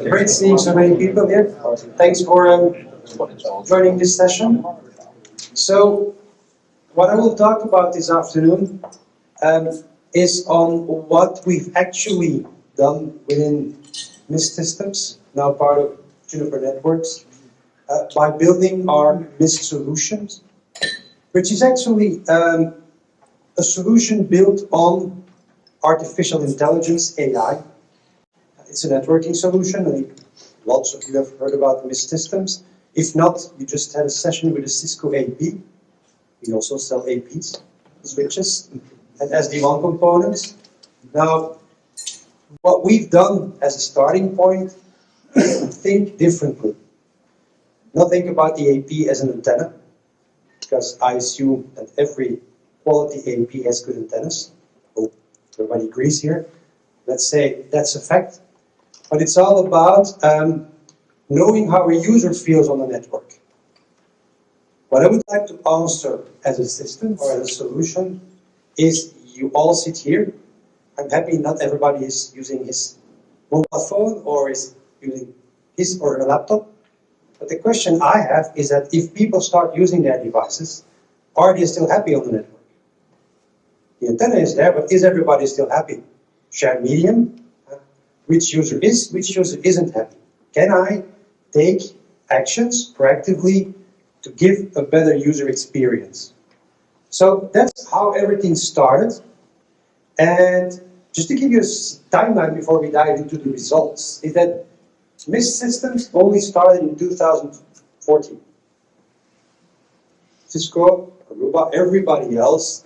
Great seeing so many people here. Thanks for joining this session. So, what I will talk about this afternoon is on what we've actually done within MIST Systems, now part of Juniper Networks, by building our MIST solutions, which is actually a solution built on artificial intelligence, AI. It's a networking solution. I think lots of you have heard about MIST Systems. If not, you just had a session with a Cisco AP. We also sell APs, switches, and SD-WAN components. Now, what we've done as a starting point is think differently. Not think about the AP as an antenna, because I assume that every quality AP has good antennas. Oh, everybody agrees here. Let's say that's a fact. But it's all about knowing how a user feels on the network. What I would like to answer as a system or as a solution is you all sit here. I'm happy not everybody is using his mobile phone or is using his or her laptop. But the question I have is that if people start using their devices, are they still happy on the network? The antenna is there, but is everybody still happy? Share medium. Which user is, which user isn't happy? Can I take actions proactively to give a better user experience? So that's how everything started. And just to give you a timeline before we dive into the results, is that MIST Systems only started in 2014. Cisco, Aruba, everybody else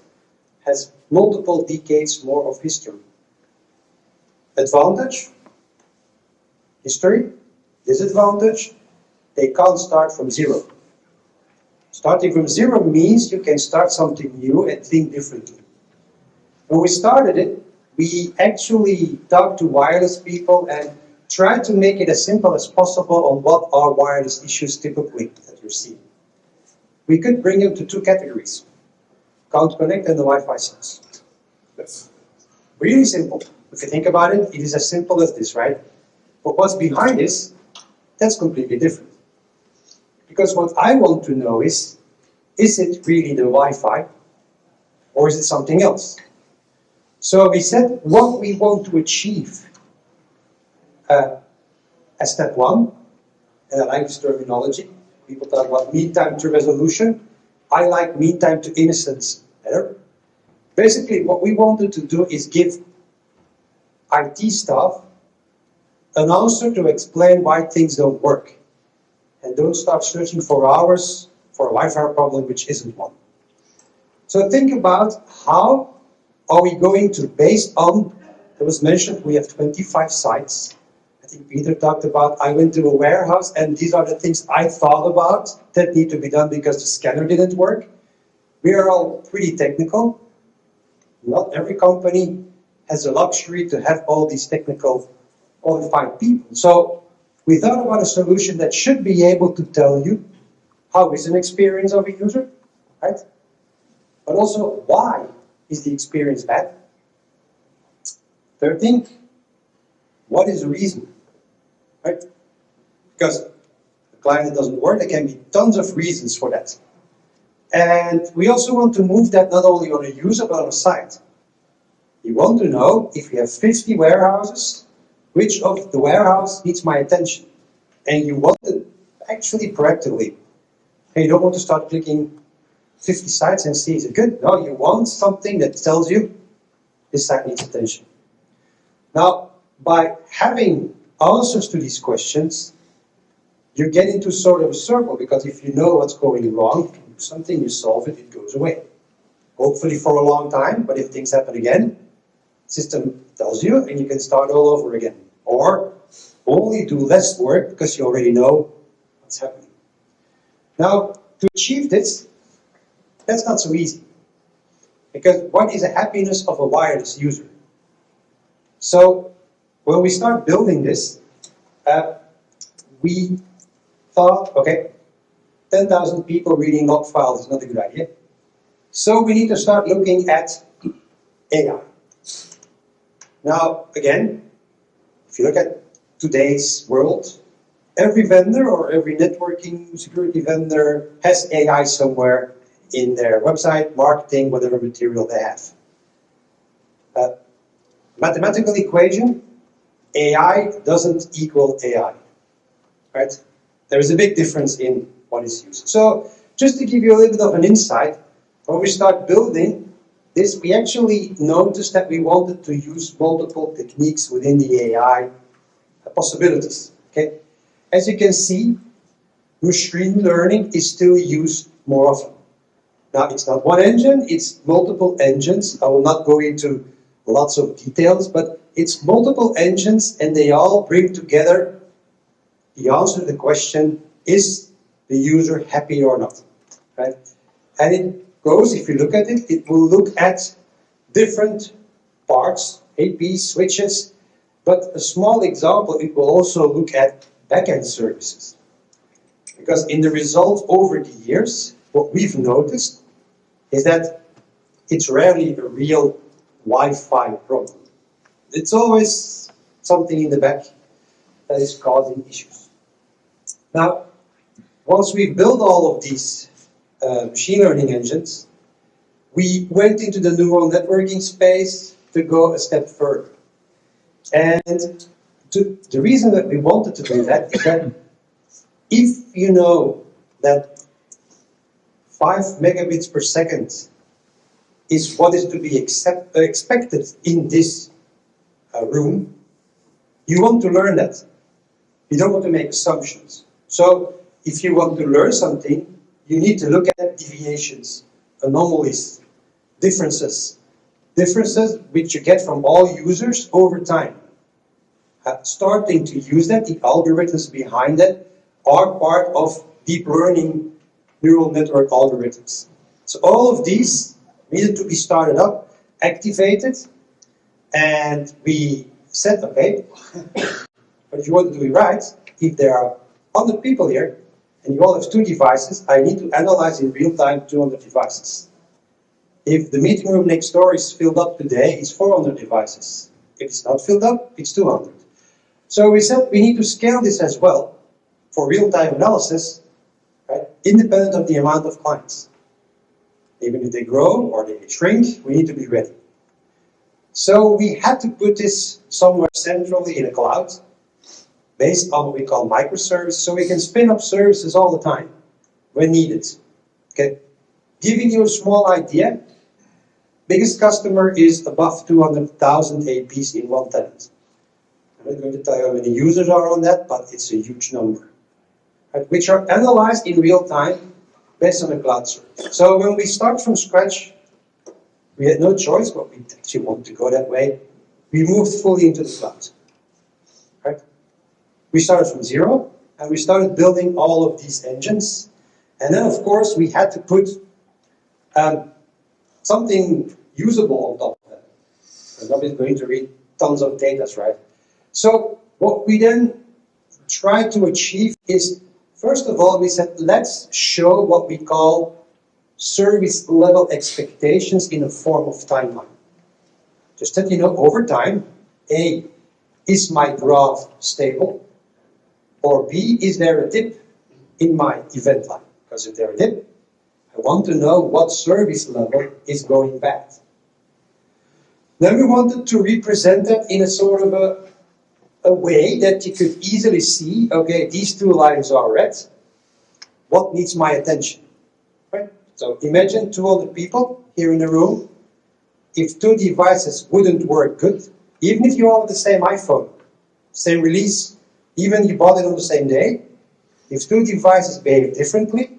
has multiple decades more of history. Advantage, history. Disadvantage, they can't start from zero. Starting from zero means you can start something new and think differently. When we started it, we actually talked to wireless people and tried to make it as simple as possible on what are wireless issues typically that you see. We could bring them to two categories, Count Connect and the Wi-Fi sense. That's really simple. If you think about it, it is as simple as this, right? But what's behind this, that's completely different. Because what I want to know is it really the Wi-Fi or is it something else? So we said what we want to achieve as step one, and I like this terminology. People talk about mean time to resolution. I like mean time to innocence better. Basically, what we wanted to do is give IT staff an answer to explain why things don't work. And don't start searching for hours for a Wi-Fi problem which isn't one. So think about how are we going to, based on, it was mentioned we have 25 sites. I think Peter talked about, I went to a warehouse and these are the things I thought about that need to be done because the scanner didn't work. We are all pretty technical. Not every company has the luxury to have all these technical qualified people. So we thought about a solution that should be able to tell you how is an experience of a user, right? But also why is the experience bad? Third thing, what is the reason, right? Because the client doesn't work, there can be tons of reasons for that. And we also want to move that not only on a user but on a site. You want to know if you have 50 warehouses, which of the warehouse needs my attention? And you want it actually proactively. And you don't want to start clicking 50 sites and see is it good? No, you want something that tells you this site needs attention. Now, by having answers to these questions, you get into sort of a circle, because if you know what's going wrong, you do something, you solve it, it goes away. Hopefully for a long time, but if things happen again, system tells you and you can start all over again. Or only do less work because you already know what's happening. Now, to achieve this, that's not so easy. Because what is the happiness of a wireless user? So, when we start building this, we thought, okay, 10,000 people reading log files is not a good idea. So we need to start looking at AI. Now, again, if you look at today's world, every vendor or every networking security vendor has AI somewhere in their website, marketing, whatever material they have. Mathematical equation, AI doesn't equal AI, right? There is a big difference in what is used. So just to give you a little bit of an insight, when we start building this, we actually noticed that we wanted to use multiple techniques within the AI possibilities. Okay, as you can see, machine learning is still used more often. Now, it's not one engine, it's multiple engines. I will not go into lots of details, but it's multiple engines and they all bring together the answer to the question, is the user happy or not, right? And it goes, if you look at it, it will look at different parts, APs, switches, but a small example, it will also look at backend services. Because in the results over the years, what we've noticed is that it's rarely a real Wi-Fi problem. It's always something in the back that is causing issues. Now, once we've built all of these machine learning engines, we went into the neural networking space to go a step further. And the reason that we wanted to do that is that if you know that 5 megabits per second is what is to be expected in this room, you want to learn that. You don't want to make assumptions. So if you want to learn something, you need to look at deviations, anomalies, differences which you get from all users over time. Starting to use that, the algorithms behind it are part of deep learning neural network algorithms. So all of these needed to be started up, activated, and we said, okay, but if you want to do it right, if there are 100 people here, and you all have 2 devices, I need to analyze in real time 200 devices. If the meeting room next door is filled up today, it's 400 devices. If it's not filled up, it's 200. So we said we need to scale this as well for real-time analysis, right, independent of the amount of clients. Even if they grow or they shrink, we need to be ready. So we had to put this somewhere centrally in a cloud, based on what we call microservices, so we can spin up services all the time when needed. Okay, giving you a small idea, biggest customer is above 200,000 APs in one tenant. I'm not going to tell you how many users are on that, but it's a huge number, right, which are analyzed in real time based on a cloud service. So when we start from scratch, we had no choice, but we actually want to go that way. We moved fully into the cloud. Right? We started from zero, and we started building all of these engines. And then, of course, we had to put something usable on top of that. And nobody's going to read tons of data, right? So what we then tried to achieve is, first of all, we said, let's show what we call service level expectations in a form of timeline. Just that you know, over time, A, is my graph stable? Or B, is there a dip in my event line? Because if there's a dip, I want to know what service level is going bad. Then we wanted to represent that in a sort of a way that you could easily see, okay, these 2 lines are red. What needs my attention? Right? So imagine 200 people here in the room. If 2 devices wouldn't work good, even if you all have the same iPhone, same release, even you bought it on the same day, if 2 devices behave differently,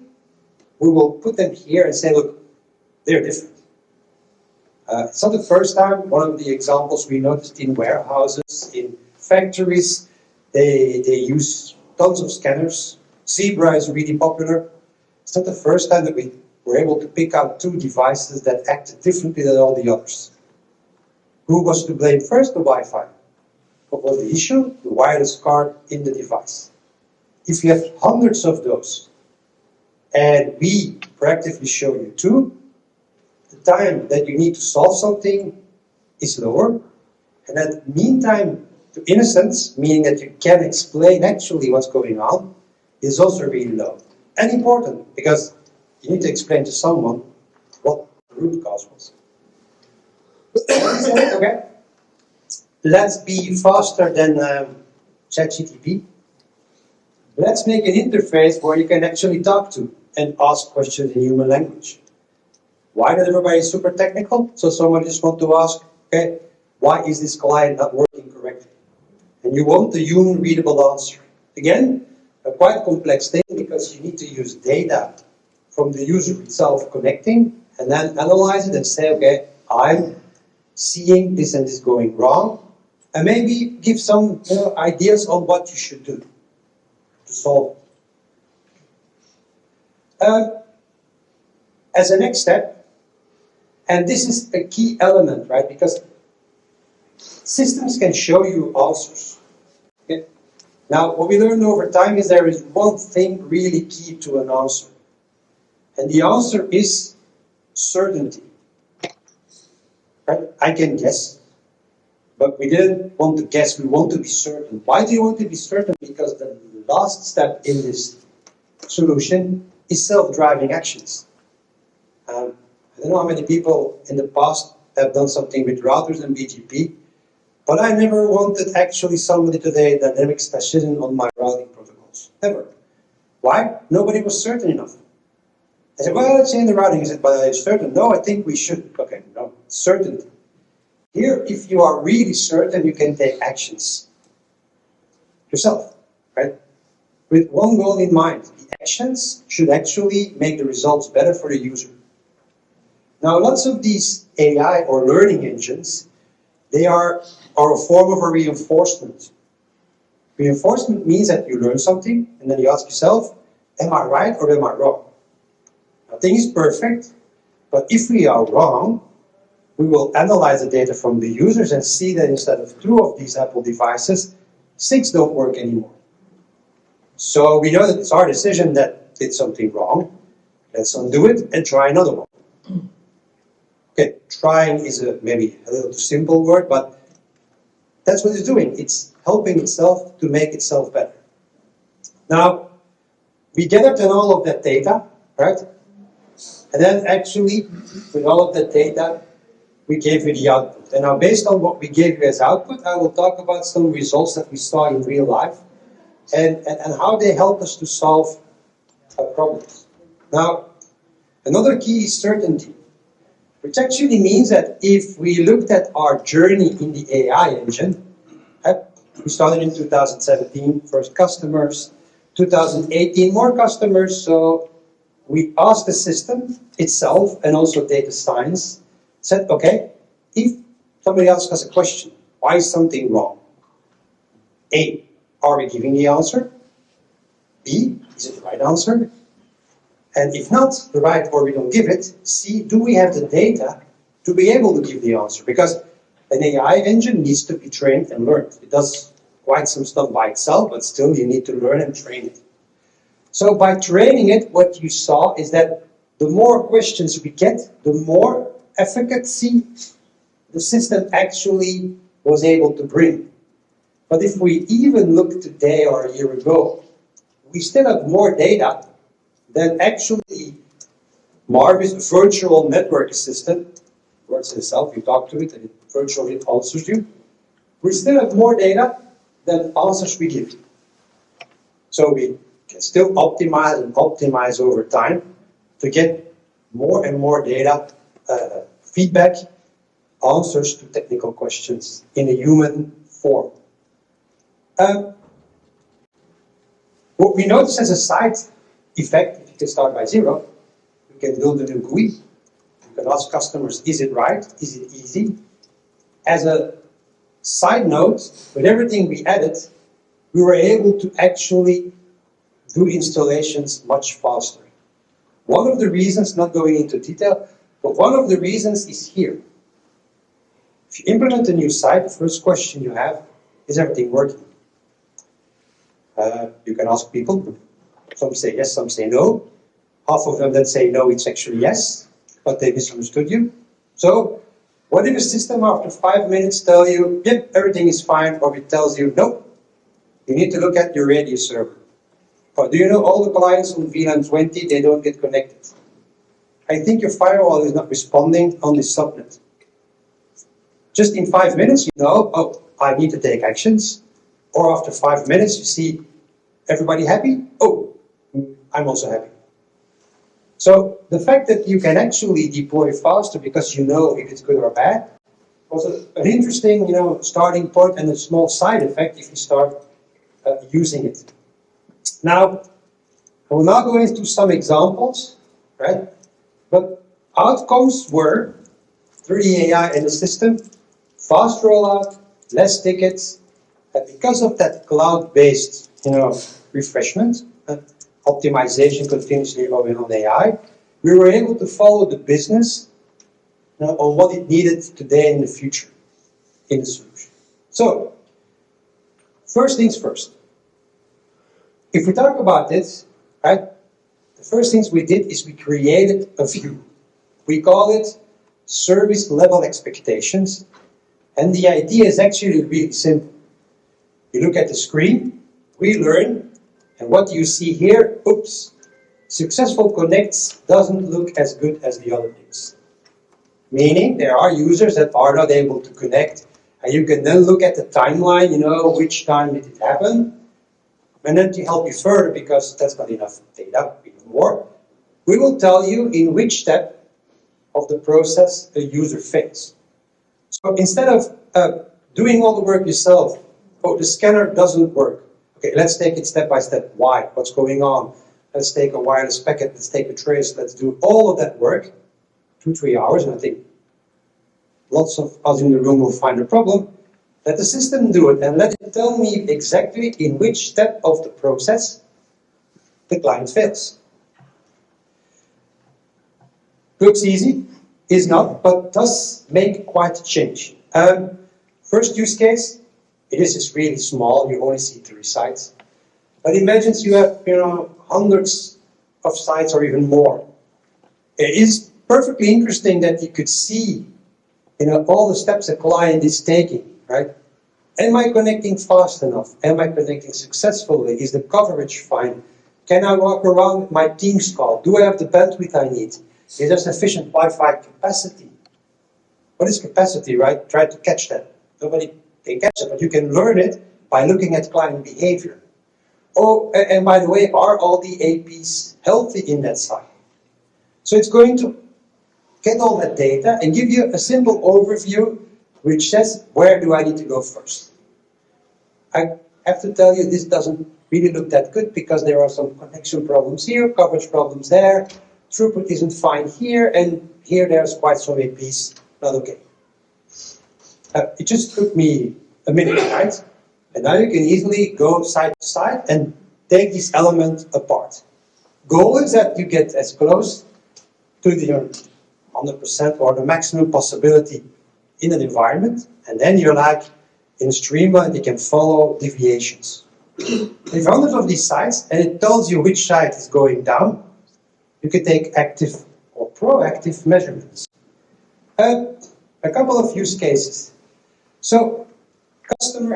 we will put them here and say, look, they're different. It's not the first time. One of the examples we noticed in warehouses, in factories, they use tons of scanners. Zebra is really popular. It's not the first time that we were able to pick out 2 devices that acted differently than all the others. Who was to blame first? The Wi-Fi. What was the issue? The wireless card in the device. If you have hundreds of those, and we proactively show you 2, the time that you need to solve something is lower, and that meantime to innocence, meaning that you can explain actually what's going on, is also really low. And important, because you need to explain to someone what the root cause was. Okay, let's be faster than ChatGPT. Let's make an interface where you can actually talk to and ask questions in human language. Why not everybody super technical? So someone just want to ask, okay, why is this client not working correctly? And you want the human readable answer. Again, a quite complex thing because you need to use data from the user itself connecting and then analyze it and say, okay, I'm seeing this and this going wrong, and maybe give some ideas on what you should do to solve it. As a next step, and this is a key element, right? Because systems can show you answers. Okay? Now, what we learned over time is there is one thing really key to an answer. And the answer is certainty. Right? I can guess, but we didn't want to guess, we want to be certain. Why do you want to be certain? Because the last step in this solution is self-driving actions. I don't know how many people in the past have done something with routers and BGP, but I never wanted actually somebody today that makes a decision on my routing protocols. Never. Why? Nobody was certain enough. I said, well, let's change the routing. I said, but I'm certain. No, I think we should. Okay, no, certainty. Here, if you are really certain, you can take actions yourself, right? With one goal in mind. The actions should actually make the results better for the user. Now, lots of these AI or learning engines, they are a form of a reinforcement. Reinforcement means that you learn something, and then you ask yourself, am I right or am I wrong? Nothing is perfect, but if we are wrong, we will analyze the data from the users and see that instead of 2 of these Apple devices, 6 don't work anymore. So we know that it's our decision that did something wrong. Let's undo it and try another one. Okay, trying is maybe a little too simple word, but that's what it's doing. It's helping itself to make itself better. Now, we gathered in all of that data, right? And then actually, with all of that data, we gave you the output. And now based on what we gave you as output, I will talk about some results that we saw in real life and how they help us to solve problems. Now, another key is certainty, which actually means that if we looked at our journey in the AI engine, we started in 2017, first customers, 2018, more customers, so we asked the system itself and also data science, said, okay, if somebody else has a question, why is something wrong? A, are we giving the answer? B, is it the right answer? And if not the right or we don't give it, C, do we have the data to be able to give the answer? Because an AI engine needs to be trained and learned. It does quite some stuff by itself, but still you need to learn and train it. So by training it, what you saw is that the more questions we get, the more efficacy the system actually was able to bring. But if we even look today or a year ago, we still have more data than actually Marvis virtual network assistant, works itself, you talk to it and it virtually answers you. We still have more data than answers we give. So we can still optimize and optimize over time to get more and more data, feedback, answers to technical questions in a human form. What we notice as a side effect, if you can start by 0, you can build a new GUI. You can ask customers, is it right? Is it easy? As a side note, with everything we added, we were able to actually do installations much faster. One of the reasons, not going into detail, but one of the reasons is here. If you implement a new site, the first question you have, is everything working? You can ask people. Some say yes, some say no. Half of them that say no, it's actually yes, but they misunderstood you. So What if a system after 5 minutes tells you, yep, everything is fine, or it tells you, nope, you need to look at your radio server. Or do you know all the clients on VLAN 20, they don't get connected? I think your firewall is not responding on the subnet. Just in 5 minutes, you know, oh, I need to take actions. Or after 5 minutes, you see everybody happy? Oh, I'm also happy. So the fact that you can actually deploy faster because you know if it's good or bad was an interesting, starting point and a small side effect if you start using it. Now, I will now go into some examples, right? But outcomes were, through the AI and the system, fast rollout, less tickets, and because of that cloud-based, refreshment, optimization continuously going on AI, we were able to follow the business on what it needed today and in the future in the solution. So, first things first. If we talk about this, right, the first things we did is we created a view. We call it service level expectations, and the idea is actually really simple. You look at the screen, we learn, and what you see here, oops, successful connects doesn't look as good as the other things. Meaning there are users that are not able to connect, and you can then look at the timeline, which time did it happen, and then to help you further, because that's not enough data, even more, we will tell you in which step of the process a user fails. So instead of doing all the work yourself, oh, the scanner doesn't work. Okay, let's take it step by step. Why? What's going on? Let's take a wireless packet, let's take a trace, let's do all of that work, 2-3 hours, and I think lots of us in the room will find a problem. Let the system do it and let it tell me exactly in which step of the process the client fails. Looks easy, is not, but does make quite a change. First use case, this is really small, you only see 3 sites. But imagine you have, hundreds of sites or even more. It is perfectly interesting that you could see, all the steps a client is taking, right? Am I connecting fast enough? Am I connecting successfully? Is the coverage fine? Can I walk around with my Teams call? Do I have the bandwidth I need? Is there sufficient Wi-Fi capacity? What is capacity, right? Try to catch that. Nobody can catch it, but you can learn it by looking at client behavior. Oh, and by the way, are all the APs healthy in that site? So it's going to get all that data and give you a simple overview which says, where do I need to go first? I have to tell you, this doesn't really look that good because there are some connection problems here, coverage problems there, throughput isn't fine here, and here there's quite some APs not okay. It just took me a minute, right? And now you can easily go side to side and take these elements apart. Goal is that you get as close to the 100% or the maximum possibility in an environment, and then you're like in Streamline, you can follow deviations. If you have hundreds of these sites and it tells you which site is going down, you can take active or proactive measurements. A couple of use cases. So, customer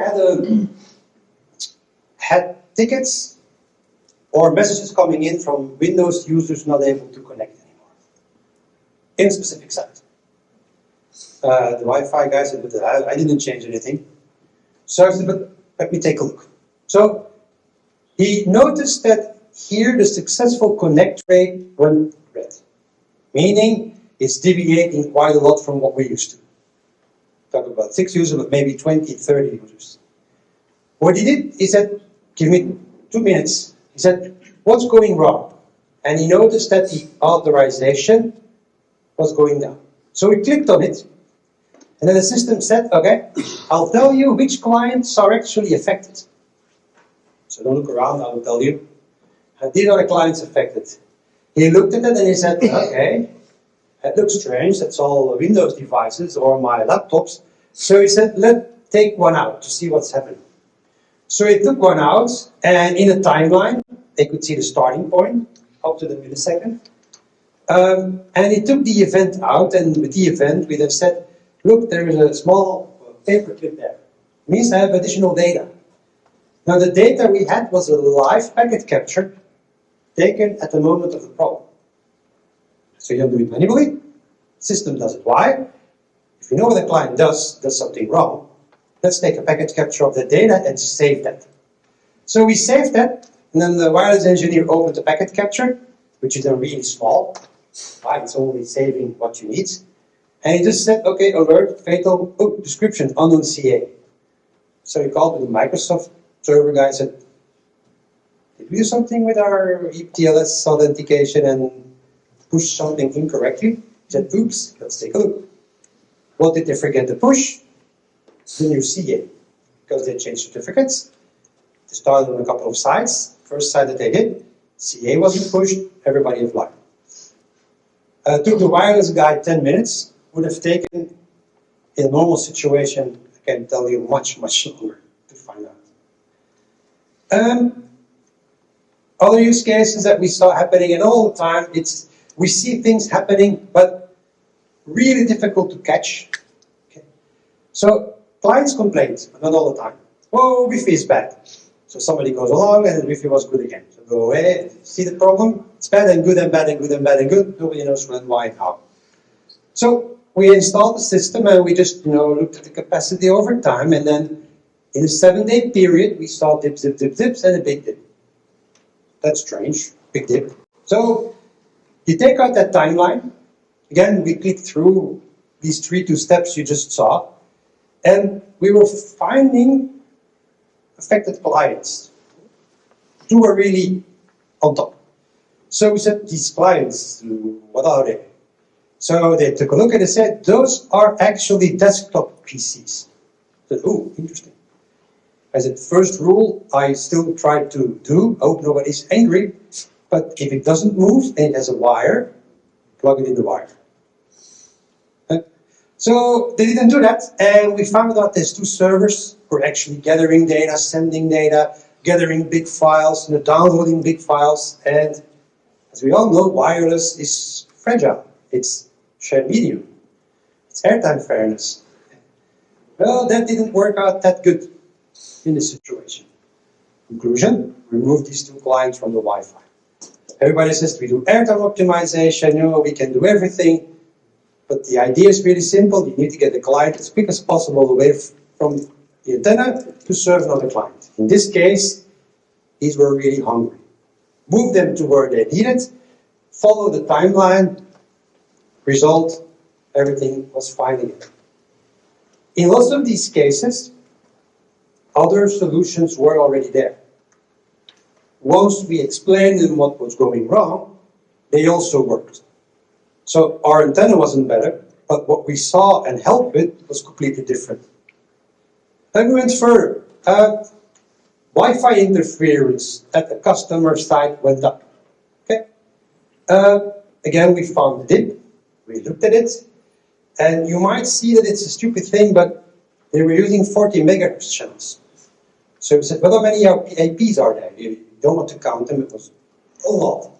had tickets or messages coming in from Windows users not able to connect anymore in a specific site. The Wi-Fi guy said, but I didn't change anything. So I said, but let me take a look. So he noticed that here the successful connect rate went red, meaning it's deviating quite a lot from what we used to. Talk about 6 users, but maybe 20, 30 users. What he did, he said, give me 2 minutes. He said, what's going wrong? And he noticed that the authorization was going down. So he clicked on it, and then the system said, okay, I'll tell you which clients are actually affected. So don't look around, I will tell you. And these are the clients affected. He looked at it and he said, okay, that looks strange, that's all Windows devices or my laptops. So he said, let's take one out to see what's happening. So he took one out, and in a timeline, they could see the starting point up to the millisecond. And he took the event out, and with the event, we then said, look, there is a small paperclip there. It means I have additional data. Now the data we had was a live packet capture taken at the moment of the problem. So you don't do it manually, system does it. Why? If you know what the client does something wrong, let's take a packet capture of the data and save that. So we saved that, and then the wireless engineer opened the packet capture, which is then really small. Right? It's only saving what you need. And he just said, okay, alert, fatal, description, unknown CA. So he called the Microsoft server guy and said, did we do something with our TLS authentication and push something incorrectly? He said, oops, let's take a look. What did they forget to push? The new CA, because they changed certificates. They started on a couple of sites. First site that they did, CA wasn't pushed, everybody applied. Took the wireless guy 10 minutes, would have taken, in a normal situation, I can tell you, much longer to find out. Other use cases that we saw happening, and all the time, we see things happening, but really difficult to catch. Okay. So clients complain, but not all the time. Oh, Wi-Fi is bad. So somebody goes along and the Wi-Fi was good again. So go away, see the problem? It's bad and good and bad and good and bad and good. Nobody knows when, why, and how. So we installed the system and we just looked at the capacity over time, and then in a 7-day period we saw dips and a big dip. That's strange, big dip. So you take out that timeline. Again, we clicked through these 2 steps you just saw, and we were finding affected clients. 2 were really on top. So we said, these clients, what are they? So they took a look and they said, those are actually desktop PCs. I said, oh, interesting. I said, first rule, I still try to do, I hope nobody's angry, but if it doesn't move and it has a wire, plug it in the wire. So they didn't do that, and we found out these 2 servers were actually gathering data, sending data, gathering big files, downloading big files, and as we all know, wireless is fragile. It's shared medium. It's airtime fairness. Well, that didn't work out that good in this situation. Conclusion, remove these 2 clients from the Wi-Fi. Everybody says we do airtime optimization, we can do everything. But the idea is really simple. You need to get the client as quick as possible away from the antenna to serve another client. In this case, these were really hungry. Move them to where they need it, follow the timeline, result, everything was fine again. In lots of these cases, other solutions were already there. Once we explained them what was going wrong, they also worked. So our antenna wasn't better, but what we saw and helped with was completely different. Then we went further. Wi-Fi interference at the customer site went up. Okay. Again, we found the dip. We looked at it, and you might see that it's a stupid thing, but they were using 40 megahertz channels. So we said, well, how many IPs are there? You don't want to count them. It was a lot.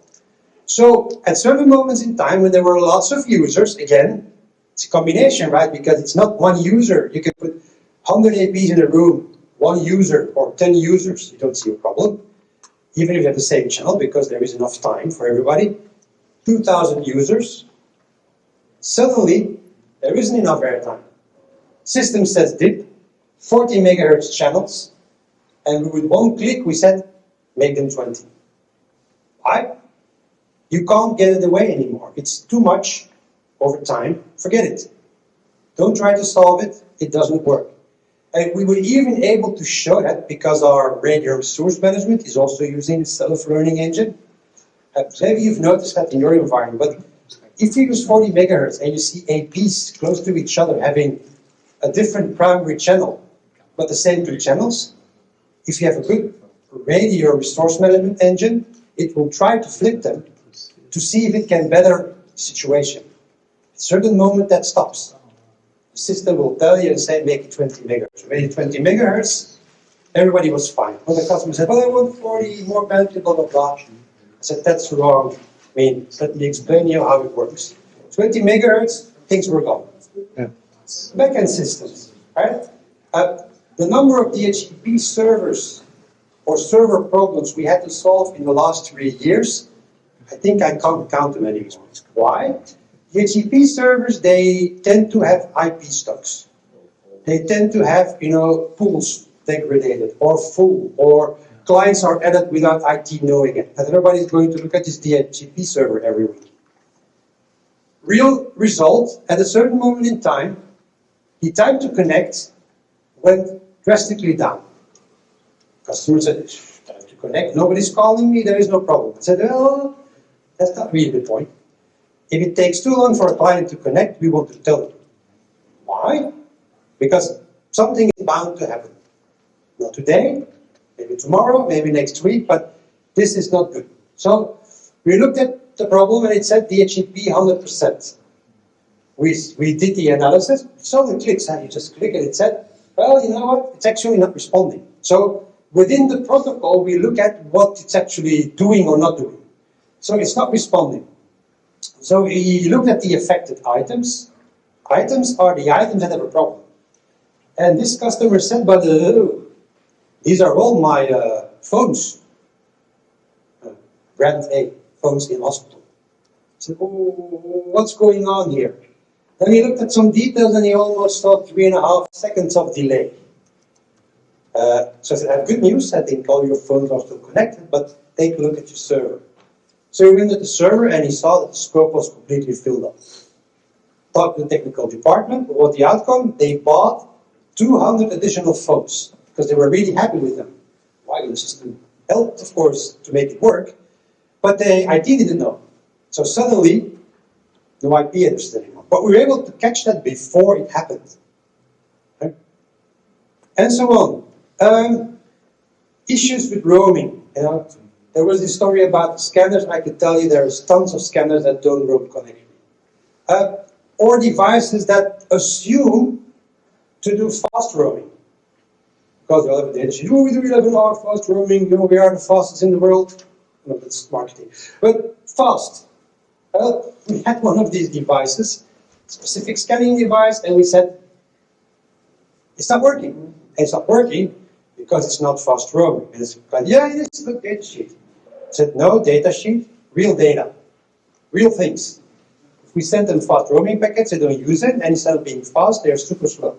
So at certain moments in time when there were lots of users, again, it's a combination, right? Because it's not one user. You can put 100 APs in a room, 1 user or 10 users, you don't see a problem. Even if you have the same channel, because there is enough time for everybody. 2,000 users. Suddenly, there isn't enough airtime. System says dip, 40 megahertz channels, and with 1 click we said, make them 20. Why? You can't get it away anymore. It's too much over time. Forget it. Don't try to solve it. It doesn't work. And we were even able to show that because our radio resource management is also using the self-learning engine. Maybe you've noticed that in your environment, but if you use 40 megahertz and you see APs close to each other having a different primary channel, but the same 2 channels, if you have a good radio resource management engine, it will try to flip them to see if it can better the situation. At a certain moment that stops. The system will tell you and say, make it 20 megahertz. We made it 20 megahertz, everybody was fine. Well, the customer said, well, I want 40, more bandwidth, blah, blah, blah. I said, that's wrong. I mean, let me explain you how it works. 20 megahertz, things were gone. Yeah. backend systems, right? The number of DHCP servers or server problems we had to solve in the last 3 years, I think I can't count them anymore. Why? DHCP servers, they tend to have IP stocks. They tend to have, pools degraded or full, or clients are added without IT knowing it. And everybody's going to look at this DHCP server every week. Real result, at a certain moment in time, the time to connect went drastically down. Customer said, time to connect, nobody's calling me, there is no problem. I said, well, that's not really the point. If it takes too long for a client to connect, we want to tell them. Why? Because something is bound to happen. Not today, maybe tomorrow, maybe next week, but this is not good. So we looked at the problem and it said DHCP 100%. We did the analysis, so the clicks, and you just click and it said, well, you know what, it's actually not responding. So within the protocol, we look at what it's actually doing or not doing. So it's not responding. So we looked at the affected items. Items are the items that have a problem. And this customer said, but these are all my phones. Brand A, phones in hospital. I said, oh, what's going on here? Then he looked at some details and he almost saw 3.5 seconds of delay. So I said, I have good news. I think all your phones are still connected, but take a look at your server. So he went to the server and he saw that the scope was completely filled up. Talked to the technical department. What the outcome? They bought 200 additional phones because they were really happy with them. Why? The system helped, of course, to make it work, but the IT didn't know. So suddenly, no IP address anymore. But we were able to catch that before it happened. Right? And so on. Issues with roaming. There was this story about the scanners. I could tell you there's tons of scanners that don't roam correctly. Or devices that assume to do fast roaming. Because the other day, we do 11-hour fast roaming, we are the fastest in the world. No, that's marketing. But fast. Well, we had one of these devices, specific scanning device, and we said, it's not working. And it's not working because it's not fast roaming. And it's like, yeah, it is, look, data sheet. I said, no, data sheet, real data, real things. If we send them fast roaming packets, they don't use it, and instead of being fast, they're super slow.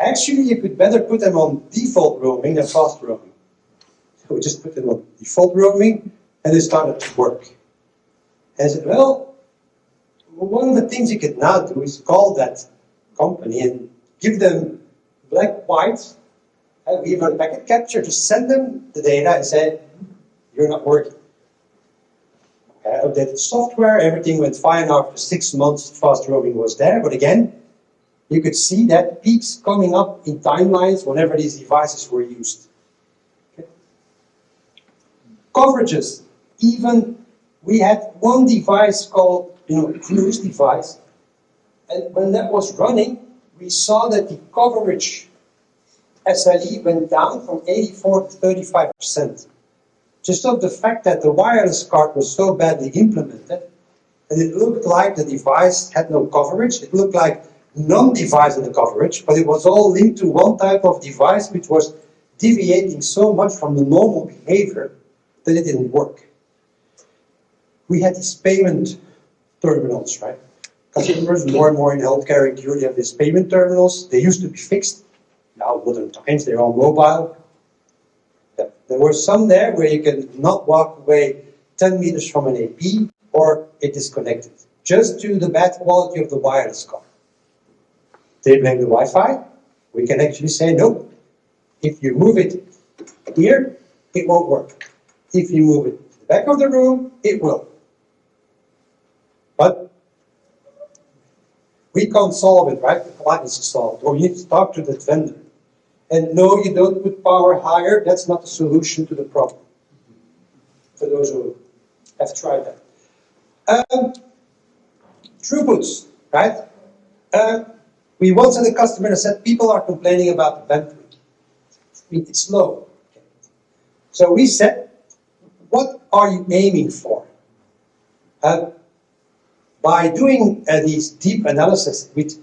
Actually, you could better put them on default roaming than fast roaming. So we just put them on default roaming, and they started to work. And I said, well, one of the things you could now do is call that company and give them black, white, and even packet capture, to send them the data and say, you're not working. I updated software, everything went fine. After 6 months, fast roaming was there, but again, you could see that peaks coming up in timelines whenever these devices were used. Okay. Coverages. Even we had one device called, cruise device, and when that was running, we saw that the coverage SLE went down from 84 to 35%. Just of the fact that the wireless card was so badly implemented, and it looked like the device had no coverage. It looked like non-device had the coverage, but it was all linked to one type of device which was deviating so much from the normal behavior that it didn't work. We had these payment terminals, right? Customers more and more in healthcare and security have these payment terminals. They used to be fixed. Now, modern times, they're all mobile. There were some there where you can not walk away 10 meters from an AP or it is connected, just to the bad quality of the wireless card. They blame the Wi-Fi. We can actually say, no, if you move it here, it won't work. If you move it to the back of the room, it will. But we can't solve it, right? The client needs to solve it, or you need to talk to the vendor. And no, you don't put power higher. That's not the solution to the problem. For those who have tried that. Throughputs, right? We once had a customer that said people are complaining about the bandwidth. It's slow. So we said, what are you aiming for? By doing these deep analysis with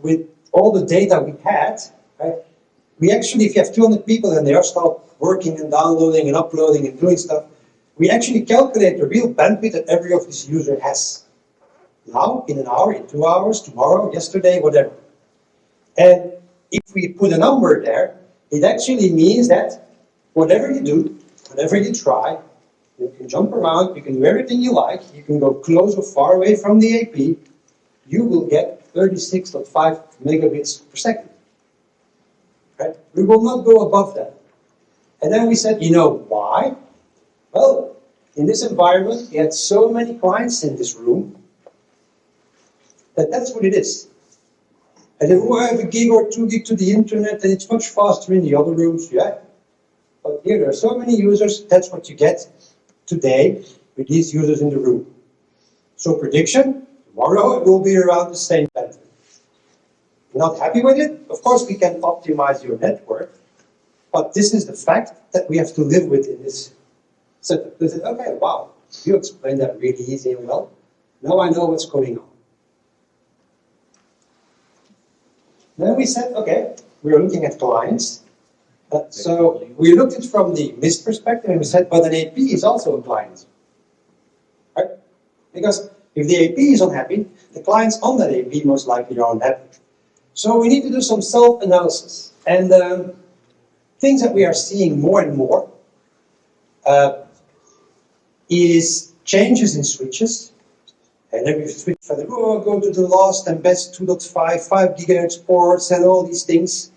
with all the data we had, right, we actually, if you have 200 people and they are still working and downloading and uploading and doing stuff, we actually calculate the real bandwidth that every of these user has. Now, in an hour, in 2 hours, tomorrow, yesterday, whatever. And if we put a number there, it actually means that whatever you do, whatever you try, you can jump around, you can do everything you like, you can go close or far away from the AP, you will get 36.5 megabits per second. Right? We will not go above that. And then we said, you know why? Well, in this environment, we had so many clients in this room that that's what it is. And then, I have a gig or 2 gig to the internet, and it's much faster in the other rooms, yeah. But here, there are so many users, that's what you get today with these users in the room. So prediction, tomorrow it will be around the same bandwidth. Not happy with it? Of course we can optimize your network, but this is the fact that we have to live with in this setup. We said, okay, wow, you explained that really easy and well. Now I know what's going on. Then we said, okay, we are looking at clients. So we looked at it from the MIST perspective and we said, but an AP is also a client. Right? Because if the AP is unhappy, the clients on that AP most likely are unhappy. So we need to do some self-analysis. And things that we are seeing more and more is changes in switches. And then we switch from the, go to the last and best 2.5, 5 gigahertz ports and all these things.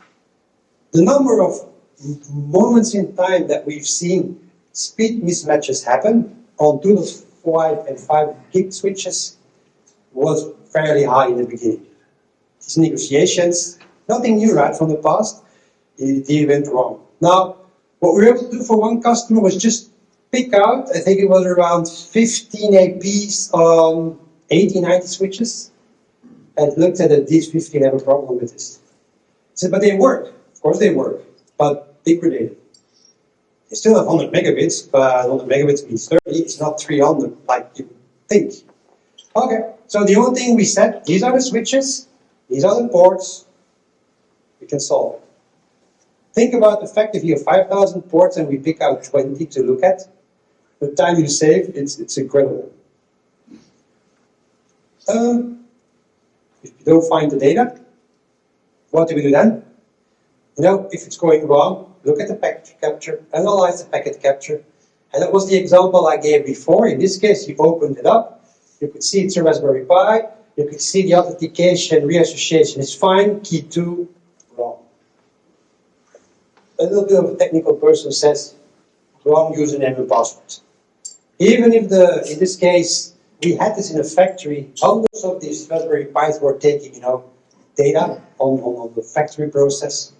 The number of moments in time that we've seen speed mismatches happen on 2.5 and 5 gig switches was fairly high in the beginning. These negotiations, nothing new, right, from the past, it went wrong. Now, what we were able to do for one customer was just pick out, I think it was around 15 APs on 80, 90 switches, and looked at it, these 15 have a problem with this. I said, but they work. Of course they work, but degraded. They still have 100 megabits, but 100 megabits means 30, it's not 300 like you think. Okay, so the only thing we said, these are the switches, these are the ports, we can solve it. Think about the fact if you have 5,000 ports and we pick out 20 to look at, the time you save, it's incredible. If you don't find the data, what do we do then? You know, if it's going wrong, look at the packet capture, analyze the packet capture. And that was the example I gave before. In this case, you opened it up, you could see it's a Raspberry Pi, you could see the authentication, reassociation is fine, key 2, wrong. A little bit of a technical person says, wrong username and password. Even if in this case, we had this in a factory, hundreds of these Raspberry Pis were taking, data on the factory process.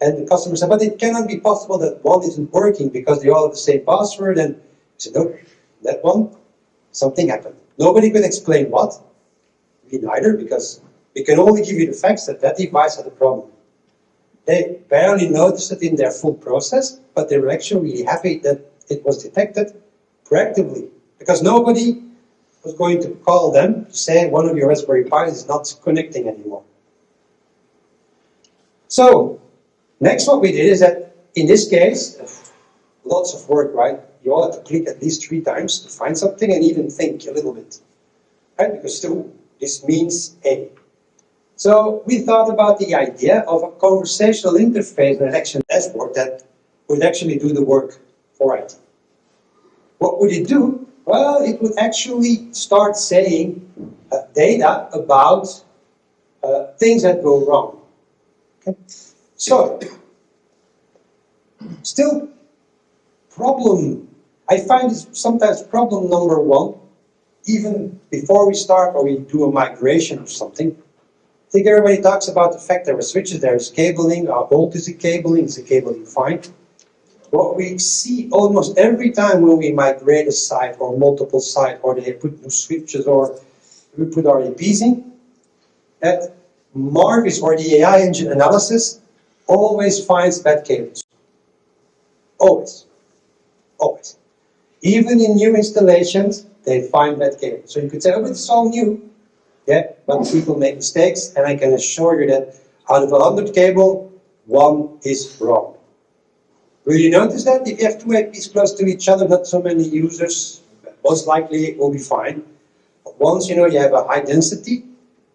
And the customer said, but it cannot be possible that one isn't working because they all have the same password. And I said, no, that one, something happened. Nobody could explain what. We neither, because we can only give you the facts that that device had a problem. They barely noticed it in their full process, but they were actually really happy that it was detected proactively, because nobody was going to call them to say one of your Raspberry Pis is not connecting anymore. So, next what we did is that, in this case, lots of work, right? You all have to click at least 3 times to find something and even think a little bit, right? Because still, this means A. So we thought about the idea of a conversational interface and an action dashboard that would actually do the work for IT. What would it do? Well, it would actually start saying data about things that go wrong. Okay? So, still problem, I find this sometimes problem number 1, even before we start or we do a migration or something. I think everybody talks about the fact there are switches, there is cabling, how old is the cabling fine? What we see almost every time when we migrate a site or multiple sites, or they put new switches or we put our APs in, that Marvis or the AI engine analysis always finds bad cables. Always. Always. Even in new installations, they find bad cables. So you could say, oh, but it's all new. Yeah, but people make mistakes, and I can assure you that out of 100 cable, 1 is wrong. Will you notice that if you have two APs close to each other, not so many users, most likely it will be fine. But once you have a high density,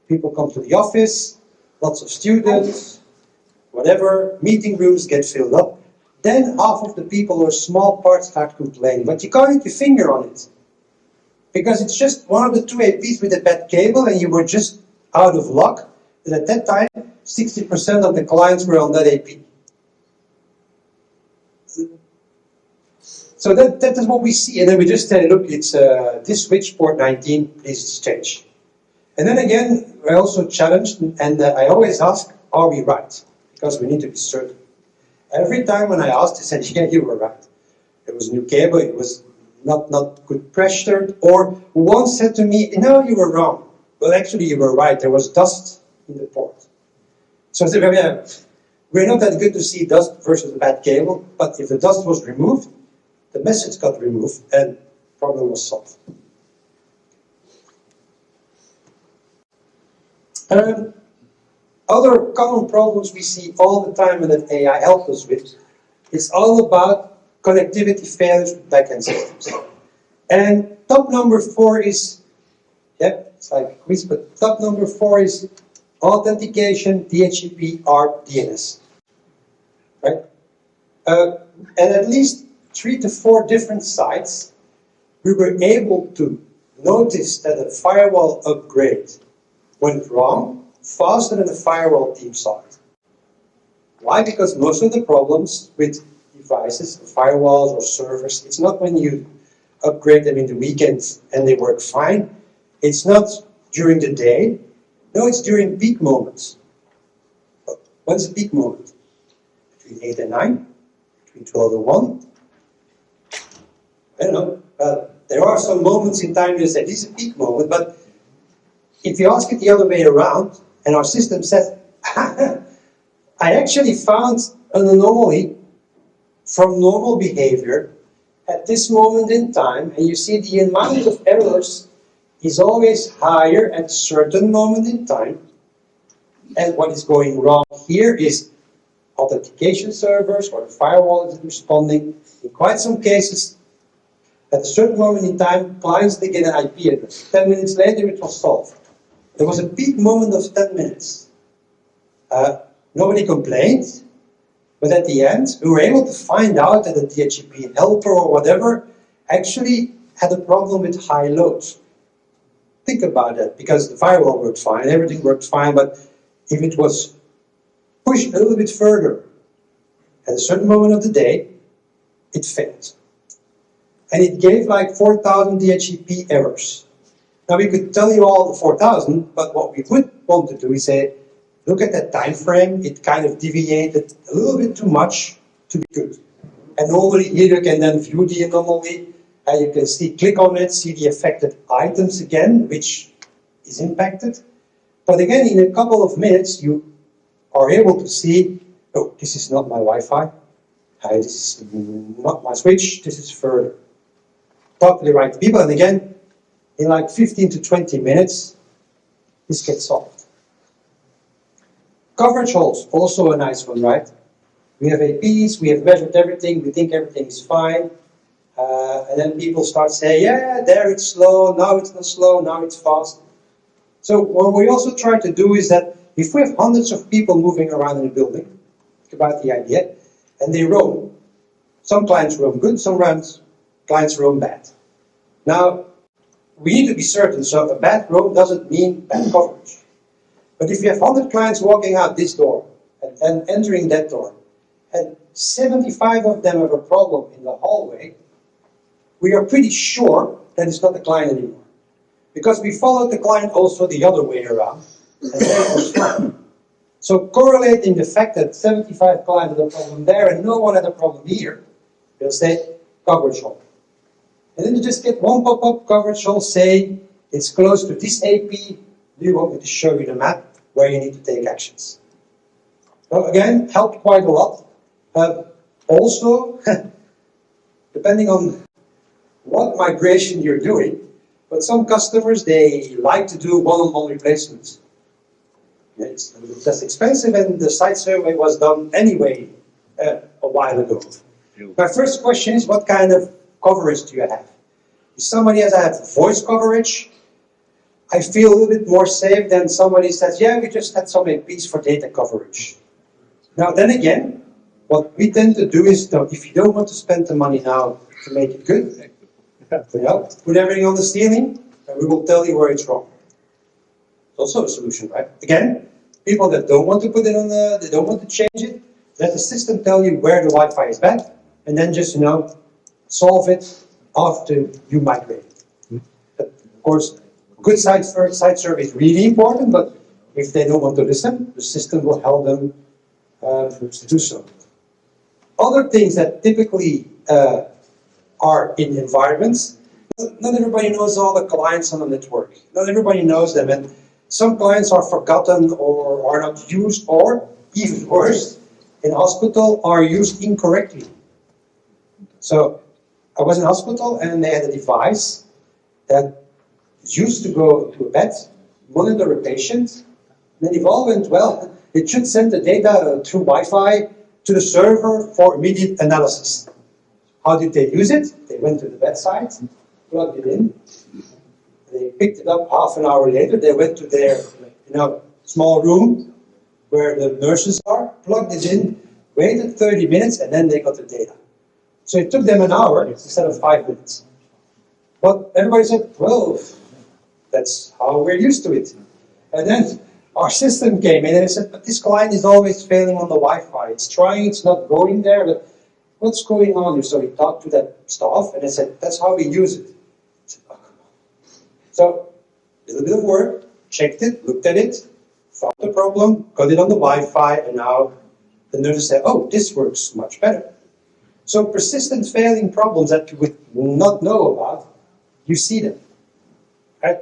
people come to the office, lots of students, whatever, meeting rooms get filled up, then half of the people or small parts start complaining. But you can't put your finger on it. Because it's just one of the two APs with a bad cable, and you were just out of luck. And at that time, 60% of the clients were on that AP. So that is what we see. And then we just say, look, it's this switch, port 19, please change. And then again, we're also challenged, and I always ask, are we right? Because we need to be certain. Every time when I asked, they said, yeah, you were right. It was a new cable, it was not good pressured, or one said to me, no, you were wrong. Well, actually, you were right. There was dust in the port. So I said, well, yeah, we're not that good to see dust versus a bad cable, but if the dust was removed, the message got removed, and the problem was solved. Other common problems we see all the time and that AI helps us with is all about connectivity failures with backend systems. And top number 4 is, it's like a quiz, but top number 4 is authentication, DHCP, or DNS. Right? And at least 3 to 4 different sites, we were able to notice that a firewall upgrade went wrong faster than the firewall team saw it. Why? Because most of the problems with devices, firewalls or servers, it's not when you upgrade them in the weekends and they work fine. It's not during the day. No, it's during peak moments. When's the peak moment? Between 8 and 9? Between 12 and 1? I don't know. There are some moments in time you say this is a peak moment, but if you ask it the other way around, and our system says, I actually found an anomaly from normal behavior at this moment in time, and you see the amount of errors is always higher at a certain moment in time, and what is going wrong here is authentication servers or the firewall isn't responding. In quite some cases, at a certain moment in time, clients they get an IP address. 10 minutes later, it was solved. There was a peak moment of 10 minutes. Nobody complained, but at the end, we were able to find out that the DHCP helper or whatever actually had a problem with high loads. Think about that, because the firewall worked fine, everything worked fine, but if it was pushed a little bit further at a certain moment of the day, it failed. And it gave like 4,000 DHCP errors. Now we could tell you all the 4,000, but what we would want to do is say, look at that time frame, it kind of deviated a little bit too much to be good. And normally here you can then view the anomaly, and you can see, click on it, see the affected items again, which is impacted. But again, in a couple of minutes, you are able to see, oh, this is not my Wi-Fi, this is not my switch, this is further. Talk to the right people, and again, in like 15 to 20 minutes, this gets solved. Coverage holes, also a nice one, right? We have APs, we have measured everything, we think everything is fine, and then people start saying, yeah, there it's slow, now it's not slow, now it's fast. So what we also try to do is that if we have hundreds of people moving around in a building, think about the idea, and they roam. Some clients roam good, some clients roam bad. Now, we need to be certain, so a bad roam doesn't mean bad coverage. But if you have 100 clients walking out this door and entering that door, and 75 of them have a problem in the hallway, we are pretty sure that it's not the client anymore. Because we followed the client also the other way around, and then it was fine. So correlating the fact that 75 clients had a problem there and no one had a problem here, we'll say coverage hole. And then you just get one pop-up coverage hole saying it's close to this AP. Do you want me to show you the map where you need to take actions? So again, helped quite a lot. Also, depending on what migration you're doing, But some customers, they like to do one-on-one replacements. That's expensive, and the site survey was done anyway a while ago. My first question is, what kind of coverage do you have? If somebody has voice coverage, I feel a little bit more safe than somebody says, yeah, we just had some APs for data coverage. Now, then again, what we tend to do is, if you don't want to spend the money now to make it good, put everything on the ceiling, and we will tell you where it's wrong. It's also a solution, right? Again, people that don't want to put it on they don't want to change it, let the system tell you where the Wi-Fi is bad, and then just, solve it after you migrate. But of course, good site survey is really important, but if they don't want to listen, the system will help them to do so. Other things that typically are in environments, not everybody knows all the clients on the network. Not everybody knows them, and some clients are forgotten or are not used, or even worse, in hospital are used incorrectly. So I was in hospital and they had a device that used to go to a bed, monitor a patient, and then if all went well, it should send the data through Wi-Fi to the server for immediate analysis. How did they use it? They went to the bedside, plugged it in, they picked it up half an hour later, they went to their small room where the nurses are, plugged it in, waited 30 minutes, and then they got the data. So it took them an hour instead of 5 minutes. But everybody said, well, that's how we're used to it. And then our system came in and it said, but this client is always failing on the Wi-Fi. It's trying, it's not going there, but what's going on here? So we talked to that staff and they said, that's how we use it. I said, oh, come on. So a little bit of work, checked it, looked at it, found the problem, got it on the Wi-Fi, and now the nurses said, oh, this works much better. So persistent failing problems that you would not know about, you see them. Right?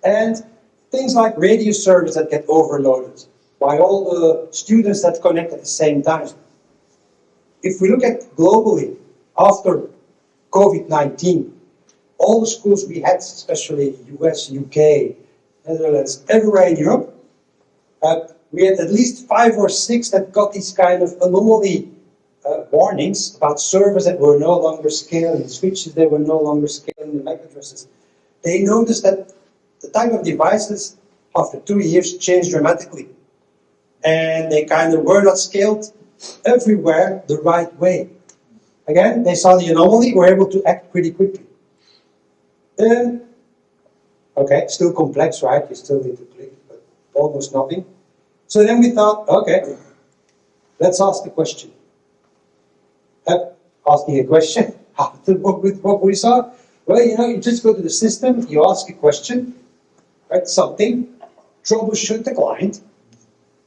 And things like radio servers that get overloaded by all the students that connect at the same time. If we look at globally, after COVID-19, all the schools we had, especially US, UK, Netherlands, everywhere in Europe, we had at least 5 or 6 that got these kind of anomaly warnings about servers that were no longer scaling, switches that were no longer scaling, the MAC addresses. They noticed that the type of devices after 2 years changed dramatically. And they kind of were not scaled everywhere the right way. Again, they saw the anomaly, were able to act pretty quickly. Okay, still complex, right? You still need to click, but almost nothing. So then we thought, okay, let's ask the question. Asking a question, how to work with what we saw? Well, you just go to the system, you ask a question, right? Something, troubleshoot the client.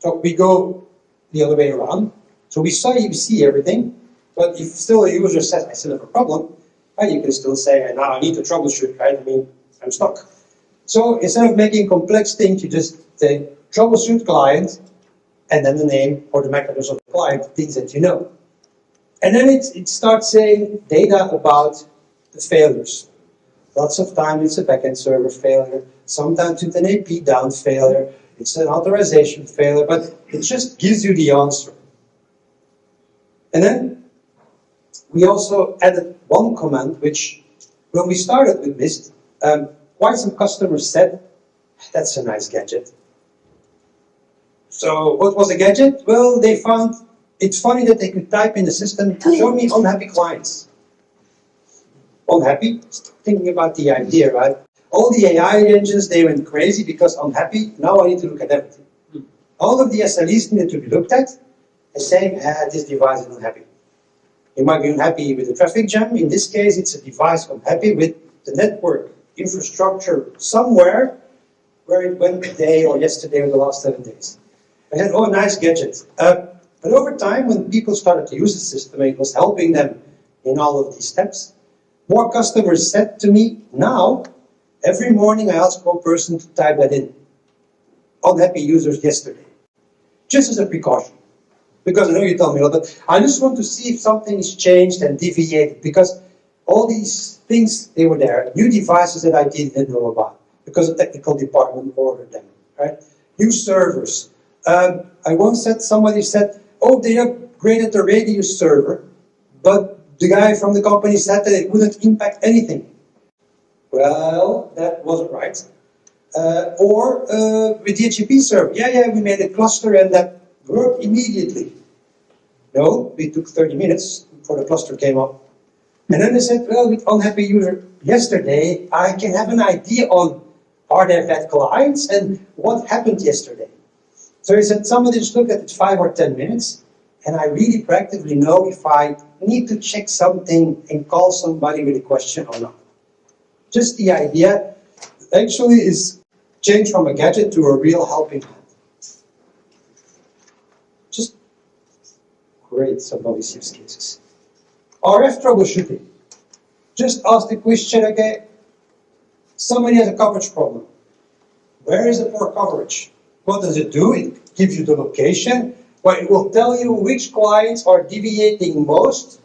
So we go the other way around. So we see everything, but if still a user says, I still have a problem, right, you can still say, now I need to troubleshoot, right? I mean, I'm stuck. So instead of making complex things, you just say, troubleshoot client, and then the name or the MAC address of the client, things that you know. And then it starts saying data about the failures. Lots of time it's a backend server failure, sometimes it's an AP down failure, it's an authorization failure, but it just gives you the answer. And then we also added one command, which when we started with Mist, quite some customers said, that's a nice gadget. So what was a gadget? Well, they found it's funny that they could type in the system, show me unhappy clients. Unhappy? Thinking about the idea, right? All the AI engines, they went crazy because unhappy. Now I need to look at everything. All of the SLEs needed to be looked at and saying, this device is unhappy. You might be unhappy with the traffic jam. In this case, it's a device unhappy with the network infrastructure somewhere where it went today or yesterday or the last 7 days. I said, oh, nice gadget. But over time, when people started to use the system, it was helping them in all of these steps. More customers said to me, now, every morning I ask one person to type that in. Unhappy users yesterday. Just as a precaution. Because I know you tell me a lot, but I just want to see if something is changed and deviated. Because all these things, they were there. New devices that I didn't know about because the technical department ordered them, right? New servers. I once said, somebody said, oh, they upgraded the radio server, but the guy from the company said that it wouldn't impact anything. Well, that wasn't right. Or with the DHCP server, yeah, we made a cluster and that worked immediately. No, we took 30 minutes before the cluster came up. And then they said, well, with unhappy user yesterday, I can have an idea on are there bad clients and what happened yesterday. So he said, somebody just looked at it 5 or 10 minutes, and I really practically know if I need to check something and call somebody with a question or not. Just the idea actually is change from a gadget to a real helping hand. Just great, some obvious use cases. RF troubleshooting. Just ask the question, okay, somebody has a coverage problem. Where is the poor coverage? What does it do? It gives you the location, but it will tell you which clients are deviating most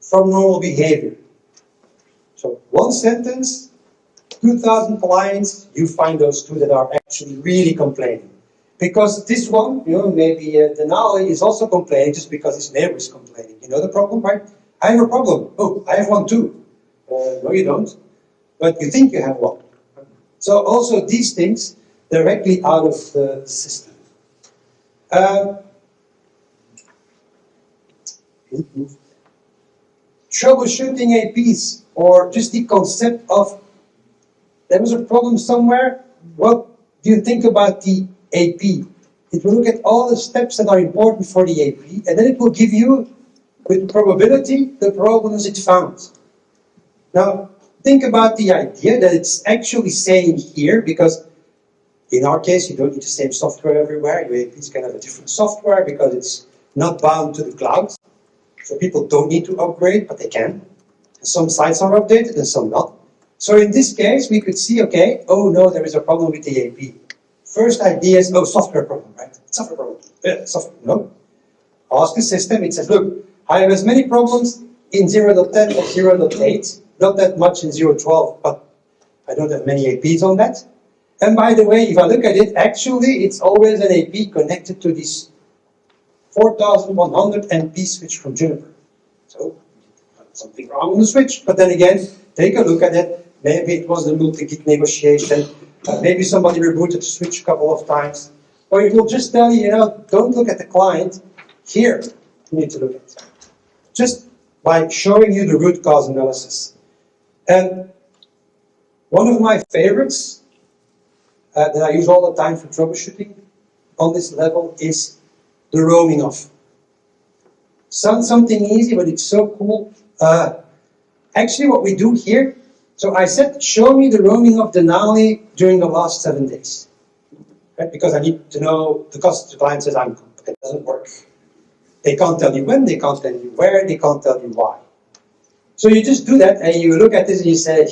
from normal behavior. So one sentence, 2,000 clients, you find those two that are actually really complaining. Because this one, maybe Denali is also complaining just because his neighbor is complaining. You know the problem, right? I have a problem. Oh, I have one too. No, you don't. But you think you have one. So also these things directly out of the system. Troubleshooting APs, or just the concept of there was a problem somewhere. What do you think about the AP? It will look at all the steps that are important for the AP, and then it will give you, with probability, the problems it found. Now, think about the idea that it's actually saying here, because in our case, you don't need the same software everywhere. Your APs can have a different software because it's not bound to the cloud. So people don't need to upgrade, but they can. And some sites are updated and some not. So in this case, we could see, okay, oh no, there is a problem with the AP. First idea is, oh, software problem, right? Software problem. Software, no. Ask the system, it says, look, I have as many problems in 0.10 or 0.8, not that much in 0.12, but I don't have many APs on that. And by the way, if I look at it, actually, it's always an AP connected to this 4100 MP switch from Juniper. So, something wrong on the switch. But then again, take a look at it. Maybe it was the multi-gig negotiation. Maybe somebody rebooted the switch a couple of times. Or it will just tell you, don't look at the client. Here, you need to look at. Just by showing you the root cause analysis. And one of my favorites that I use all the time for troubleshooting on this level is the roaming off. Sounds something easy, but it's so cool. Actually, what we do here, so I said, show me the roaming of Denali during the last 7 days. Right? Because I need to know, the client says, it doesn't work. They can't tell you when, they can't tell you where, they can't tell you why. So you just do that, and you look at this and you say,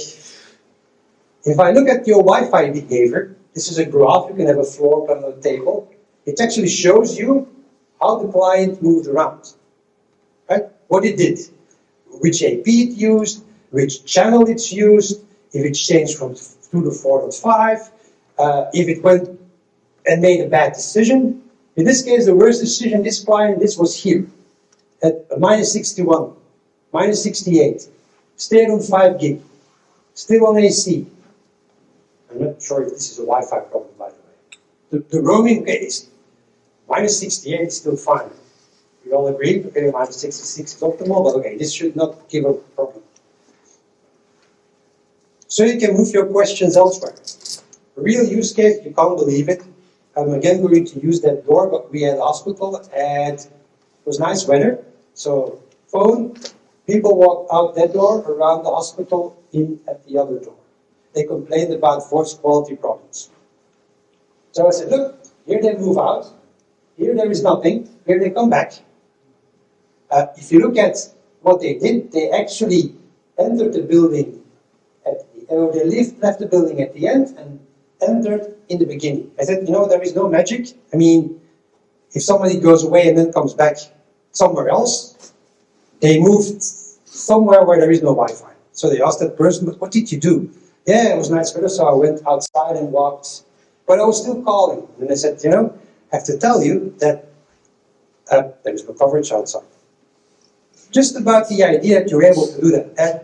if I look at your Wi-Fi behavior, this is a graph, you can have a floor plan on the table. It actually shows you how the client moved around. Right? What it did, which AP it used, which channel it's used, if it changed from 2 to 4.5, if it went and made a bad decision. In this case, the worst decision, this client, this was here, at minus 61, minus 68, stayed on 5 gig, still on AC. I'm not sure if this is a Wi-Fi problem, by the way. The roaming, okay, is minus 68 is still fine. We all agree, okay, minus 66 is optimal, but okay, this should not give a problem. So you can move your questions elsewhere. A real use case, you can't believe it. I'm again going to use that door, but we had a hospital and it was nice weather. So phone, people walked out that door, around the hospital, in at the other door. They complained about voice quality problems. So I said, look, here they move out, here there is nothing, here they come back. If you look at what they did, they actually entered the building they left the building at the end and entered in the beginning. I said, there is no magic. I mean, if somebody goes away and then comes back somewhere else, they moved somewhere where there is no Wi-Fi. So they asked that person, but what did you do? Yeah, it was nice weather, so I went outside and walked. But I was still calling. And they said, I have to tell you that there is no coverage outside. Just about the idea that you're able to do that. And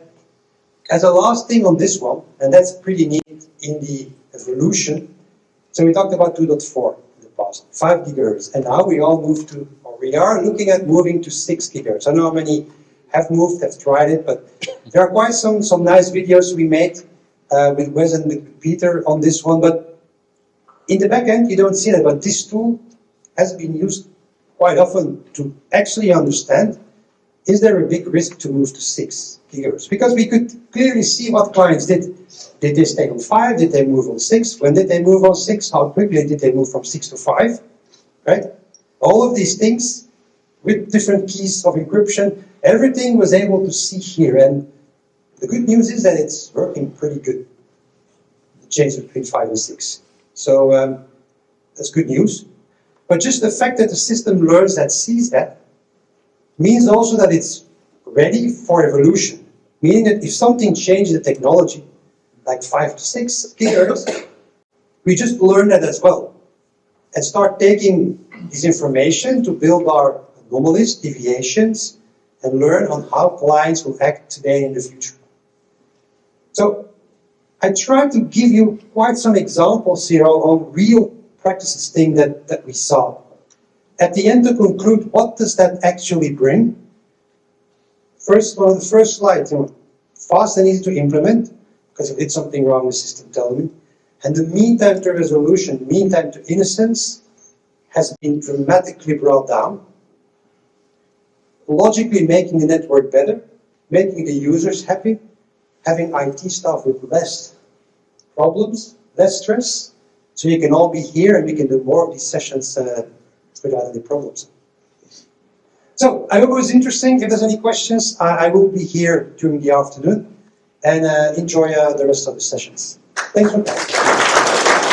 as a last thing on this one, and that's pretty neat in the evolution, so we talked about 2.4 in the past, 5 gigahertz, and now we all moved to, or we are looking at moving to 6 gigahertz. I don't know how many have moved, have tried it, but there are quite some nice videos we made with Wes and with Peter on this one, but in the back end you don't see that, but this tool has been used quite often to actually understand, is there a big risk to move to 6 gigahertz? Because we could clearly see what clients did. Did they stay on 5? Did they move on 6? When did they move on 6? How quickly did they move from 6 to 5? Right? All of these things with different keys of encryption, everything was able to see here. And the good news is that it's working pretty good. The change between 5 and 6. So that's good news. But just the fact that the system learns that, sees that, means also that it's ready for evolution. Meaning that if something changes the technology, like 5 to 6 gigahertz, we just learn that as well. And start taking this information to build our anomalies, deviations, and learn on how clients will act today and in the future. So I tried to give you quite some examples here on real practices thing that we saw. At the end, to conclude, what does that actually bring? First, one of the first slides, fast and easy to implement, because if I did something wrong, the system tells me. And the mean time to resolution, mean time to innocence, has been dramatically brought down. Logically making the network better, making the users happy, having IT staff with less problems, less stress, so you can all be here and we can do more of these sessions without any problems. So I hope it was interesting. If there's any questions, I will be here during the afternoon, and enjoy the rest of the sessions. Thanks for coming.